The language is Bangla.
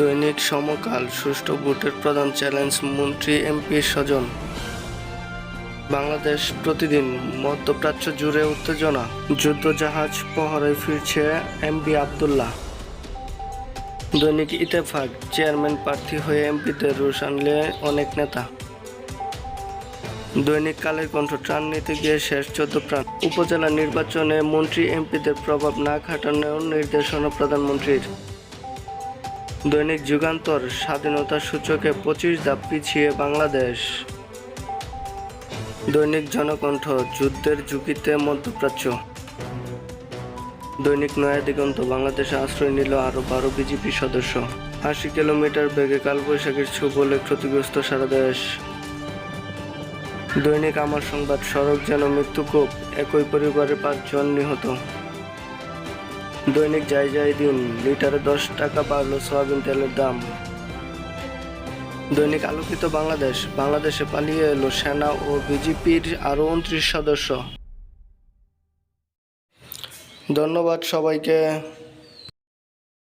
দৈনিক সমকাল সুষ্ঠু ভোটের প্রধান চ্যালেঞ্জ মন্ত্রী এমপির স্বজন। বাংলাদেশ প্রতিদিন মধ্যপ্রাচ্য জুড়ে উত্তেজনা, যুদ্ধজাহাজ প্রহরায় ফিরছে এমপি আবদুল্লাহ। দৈনিক ইত্তেফাক চেয়ারম্যান প্রার্থী হয়ে এমপিদের রোষ আনলে অনেক নেতা। দৈনিক কালের কণ্ঠ ত্রাণ নিতে গিয়ে শেষ 14 প্রাণ। উপজেলা নির্বাচনে মন্ত্রী এমপিদের প্রভাব না খাটানোর নির্দেশনা প্রধানমন্ত্রীর। দৈনিক যুগান্তর স্বাধীনতা সূচকে 25 ধাপ পিছিয়ে বাংলাদেশ। দৈনিক জনকণ্ঠ যুদ্ধের ঝুঁকিতে মধ্যপ্রাচ্য। দৈনিক নয়া দিগন্ত বাংলাদেশে আশ্রয় নিল আরও 12 বিজেপি সদস্য। 80 কিলোমিটার বেগে কালবৈশাখীর ছোবলে ক্ষতিগ্রস্ত সারা দেশ। দৈনিক আমার সংবাদ সড়ক যেন মৃত্যুকূপ, একই পরিবারের 5 জন নিহত। দৈনিক যাই দিন লিটারে 10 টাকা বাড়ল সয়াবিন তেলের দাম। দৈনিক আলোকিত বাংলাদেশে পালিয়ে এলো সেনা ও বিজেপির আরও 29 সদস্য। ধন্যবাদ সবাইকে।